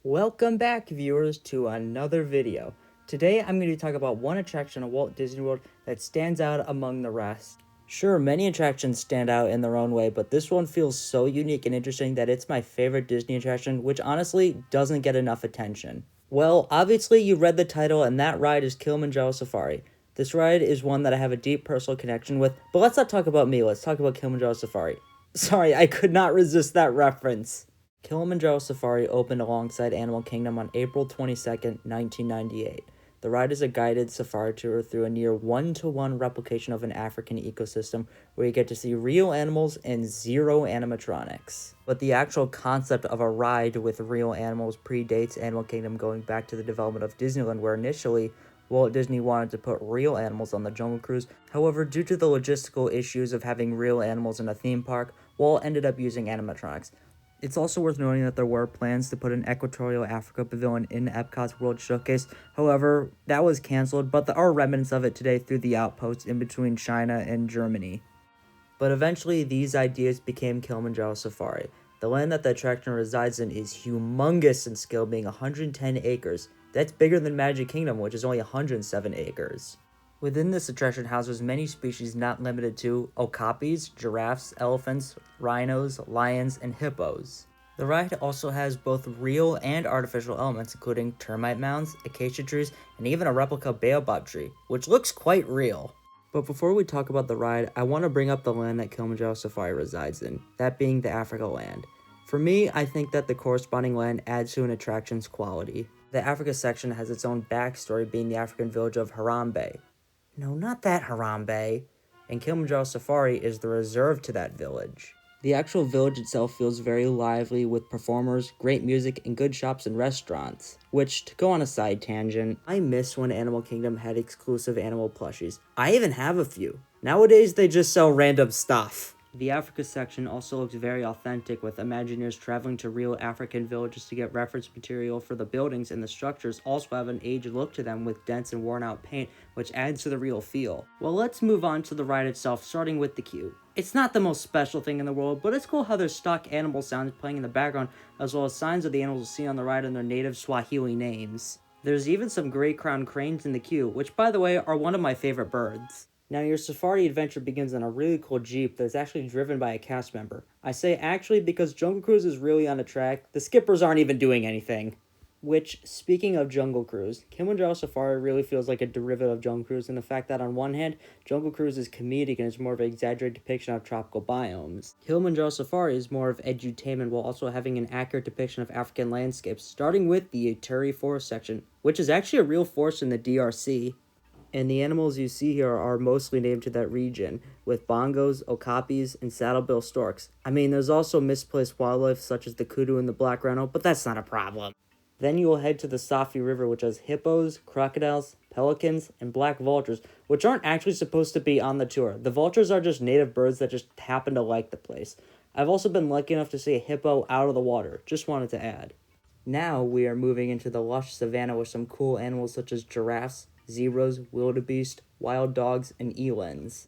Welcome back, viewers, to another video. Today I'm going to talk about one attraction at Walt Disney World that stands out among the rest. Sure, many attractions stand out in their own way, but this one feels so unique and interesting that it's my favorite Disney attraction, which honestly doesn't get enough attention. Well, obviously you read the title, and that ride is Kilimanjaro Safari. This ride is one that I have a deep personal connection with, but let's not talk about me, let's talk about Kilimanjaro Safari. Sorry, I could not resist that reference. Kilimanjaro Safari opened alongside Animal Kingdom on April 22nd, 1998. The ride is a guided safari tour through a near one-to-one replication of an African ecosystem where you get to see real animals and zero animatronics. But the actual concept of a ride with real animals predates Animal Kingdom, going back to the development of Disneyland, where initially Walt Disney wanted to put real animals on the Jungle Cruise. However, due to the logistical issues of having real animals in a theme park, Walt ended up using animatronics. It's also worth noting that there were plans to put an Equatorial Africa pavilion in Epcot's World Showcase. However, that was cancelled, but there are remnants of it today through the outposts in between China and Germany. But eventually, these ideas became Kilimanjaro Safari. The land that the attraction resides in is humongous in scale, being 110 acres. That's bigger than Magic Kingdom, which is only 107 acres. Within this attraction houses many species not limited to okapis, giraffes, elephants, rhinos, lions, and hippos. The ride also has both real and artificial elements, including termite mounds, acacia trees, and even a replica baobab tree, which looks quite real. But before we talk about the ride, I want to bring up the land that Kilimanjaro Safari resides in, that being the Africa land. For me, I think that the corresponding land adds to an attraction's quality. The Africa section has its own backstory, being the African village of Harambe. No, not that Harambe. And Kilimanjaro Safari is the reserve to that village. The actual village itself feels very lively, with performers, great music, and good shops and restaurants. Which, to go on a side tangent, I miss when Animal Kingdom had exclusive animal plushies. I even have a few. Nowadays, they just sell random stuff. The Africa section also looks very authentic, with Imagineers traveling to real African villages to get reference material for the buildings, and the structures also have an aged look to them with dense and worn out paint, which adds to the real feel. Well, let's move on to the ride itself, starting with the queue. It's not the most special thing in the world, but it's cool how there's stock animal sounds playing in the background, as well as signs of the animals seen on the ride and their native Swahili names. There's even some great crowned cranes in the queue, which, by the way, are one of my favorite birds. Now, your safari adventure begins in a really cool Jeep that's actually driven by a cast member. I say actually because Jungle Cruise is really on a track. The skippers aren't even doing anything. Which, speaking of Jungle Cruise, Kilimanjaro Safari really feels like a derivative of Jungle Cruise in the fact that on one hand, Jungle Cruise is comedic and is more of an exaggerated depiction of tropical biomes. Kilimanjaro Safari is more of edutainment while also having an accurate depiction of African landscapes, starting with the Ituri Forest section, which is actually a real forest in the DRC. And the animals you see here are mostly named to that region, with bongos, okapis, and saddlebill storks. I mean, there's also misplaced wildlife such as the kudu and the black rhino, but that's not a problem. Then you will head to the Safi River, which has hippos, crocodiles, pelicans, and black vultures, which aren't actually supposed to be on the tour. The vultures are just native birds that just happen to like the place. I've also been lucky enough to see a hippo out of the water, just wanted to add. Now we are moving into the lush savanna with some cool animals such as giraffes, zebras, wildebeest, wild dogs, and elands.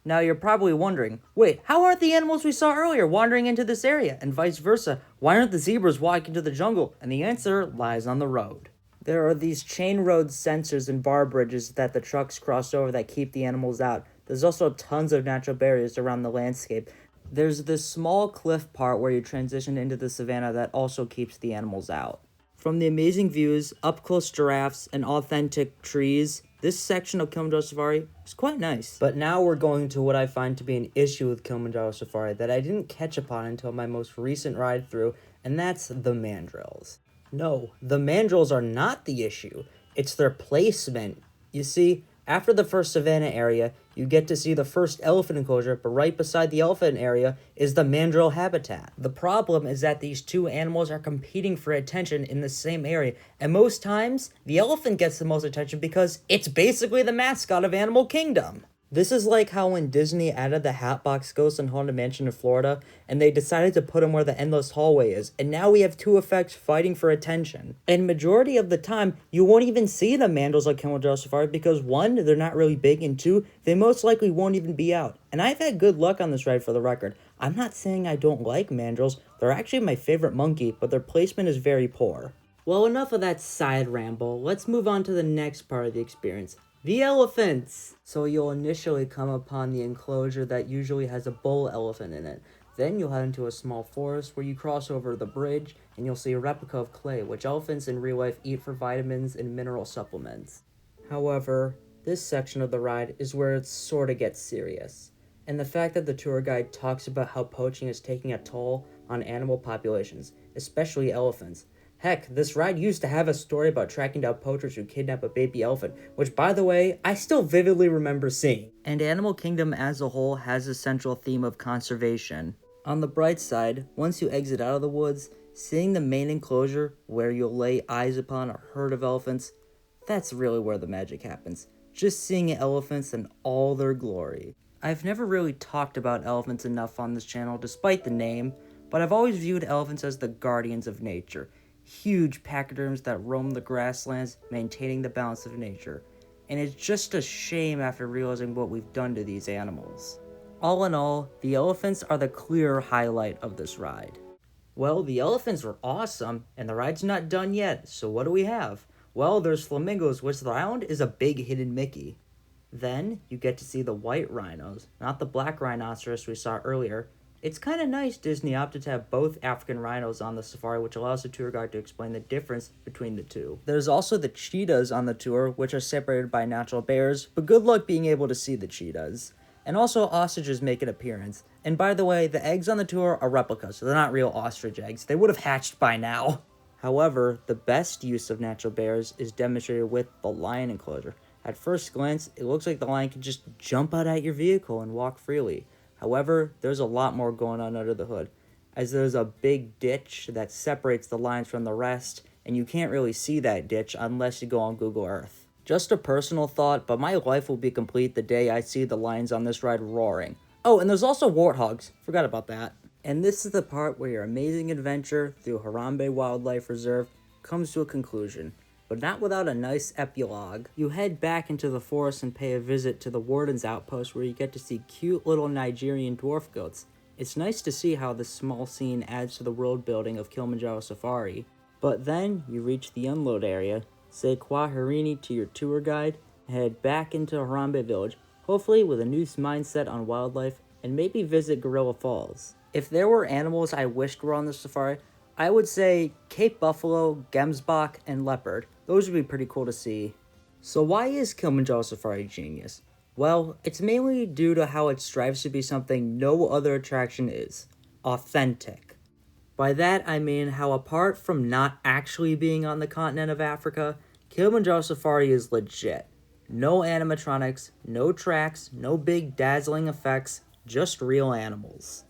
Now you're probably wondering, wait, how aren't the animals we saw earlier wandering into this area, and vice versa? Why aren't the zebras walking to the jungle? And the answer lies on the road. There are these chain road sensors and bar bridges that the trucks cross over that keep the animals out. There's also tons of natural barriers around the landscape. There's this small cliff part where you transition into the savanna that also keeps the animals out. From the amazing views, up-close giraffes, and authentic trees, this section of Kilimanjaro Safari is quite nice. But now we're going to what I find to be an issue with Kilimanjaro Safari that I didn't catch upon until my most recent ride through, and that's the mandrills. No, the mandrills are not the issue. It's their placement. You see, after the first savanna area, you get to see the first elephant enclosure, but right beside the elephant area is the mandrill habitat. The problem is that these two animals are competing for attention in the same area, and most times, the elephant gets the most attention because it's basically the mascot of Animal Kingdom. This is like how when Disney added the Hatbox Ghost in Haunted Mansion in Florida, and they decided to put him where the Endless Hallway is, and now we have two effects fighting for attention. And majority of the time, you won't even see the mandrills like Kilimanjaro Safari because one, they're not really big, and two, they most likely won't even be out. And I've had good luck on this ride for the record. I'm not saying I don't like mandrills, they're actually my favorite monkey, but their placement is very poor. Well, enough of that side ramble. Let's move on to the next part of the experience. The elephants! So you'll initially come upon the enclosure that usually has a bull elephant in it. Then you'll head into a small forest where you cross over the bridge and you'll see a replica of clay, which elephants in real life eat for vitamins and mineral supplements. However, this section of the ride is where it sorta gets serious. And the fact that the tour guide talks about how poaching is taking a toll on animal populations, especially elephants. Heck, this ride used to have a story about tracking down poachers who kidnap a baby elephant, which, by the way, I still vividly remember seeing. And Animal Kingdom as a whole has a central theme of conservation. On the bright side, once you exit out of the woods, seeing the main enclosure where you'll lay eyes upon a herd of elephants, that's really where the magic happens. Just seeing elephants in all their glory. I've never really talked about elephants enough on this channel, despite the name, but I've always viewed elephants as the guardians of nature. Huge pachyderms that roam the grasslands, maintaining the balance of nature. And it's just a shame after realizing what we've done to these animals. All in all, the elephants are the clear highlight of this ride. Well, the elephants were awesome, and the ride's not done yet, so what do we have? Well, there's flamingos, which the island is a big hidden Mickey. Then, you get to see the white rhinos, not the black rhinoceros we saw earlier. It's kind of nice Disney opted to have both African rhinos on the safari, which allows the tour guide to explain the difference between the two. There's also the cheetahs on the tour, which are separated by natural barriers, but good luck being able to see the cheetahs. And also ostriches make an appearance. And by the way, the eggs on the tour are replicas, so they're not real ostrich eggs. They would have hatched by now. However, the best use of natural bears is demonstrated with the lion enclosure. At first glance, it looks like the lion can just jump out at your vehicle and walk freely. However, there's a lot more going on under the hood, as there's a big ditch that separates the lions from the rest, and you can't really see that ditch unless you go on Google Earth. Just a personal thought, but my life will be complete the day I see the lions on this ride roaring. Oh, and there's also warthogs. Forgot about that. And this is the part where your amazing adventure through Harambe Wildlife Reserve comes to a conclusion. But not without a nice epilogue. You head back into the forest and pay a visit to the warden's outpost where you get to see cute little Nigerian dwarf goats. It's nice to see how this small scene adds to the world building of Kilimanjaro Safari. But then you reach the unload area, say Kwaherini to your tour guide, and head back into Harambe Village, hopefully with a new mindset on wildlife, and maybe visit Gorilla Falls. If there were animals I wished were on the safari, I would say Cape Buffalo, Gemsbok, and Leopard. Those would be pretty cool to see. So why is Kilimanjaro Safari genius? Well, it's mainly due to how it strives to be something no other attraction is. Authentic. By that I mean how apart from not actually being on the continent of Africa, Kilimanjaro Safari is legit. No animatronics, no tracks, no big dazzling effects, just real animals.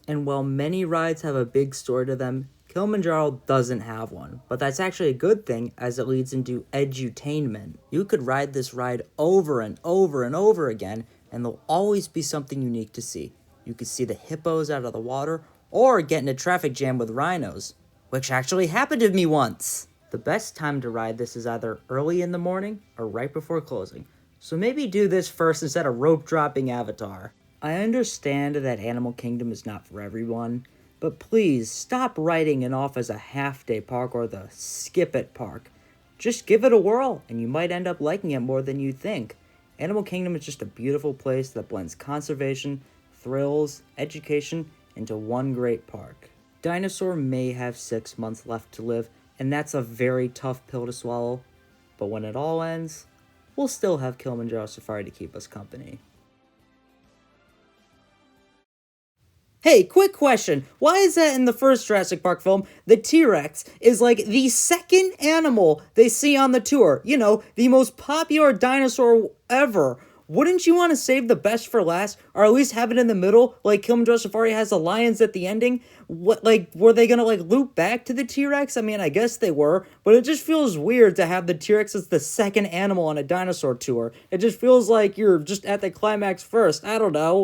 And while many rides have a big story to them, Kilimanjaro doesn't have one, but that's actually a good thing as it leads into edutainment. You could ride this ride over and over and over again, and there'll always be something unique to see. You could see the hippos out of the water, or get in a traffic jam with rhinos, which actually happened to me once. The best time to ride this is either early in the morning or right before closing, so maybe do this first instead of rope dropping Avatar. I understand that Animal Kingdom is not for everyone, but please stop writing it off as a half-day park or the skip-it park. Just give it a whirl, and you might end up liking it more than you think. Animal Kingdom is just a beautiful place that blends conservation, thrills, education into one great park. Dinosaur may have 6 months left to live, and that's a very tough pill to swallow, but when it all ends, we'll still have Kilimanjaro Safari to keep us company. Hey, quick question. Why is that in the first Jurassic Park film, the T-Rex is like the second animal they see on the tour? You know, the most popular dinosaur ever. Wouldn't you want to save the best for last, or at least have it in the middle, like Kilimanjaro Safari has the lions at the ending? What, like, were they gonna, like, loop back to the T-Rex? I mean, I guess they were, but it just feels weird to have the T-Rex as the second animal on a dinosaur tour. It just feels like you're just at the climax first. I don't know.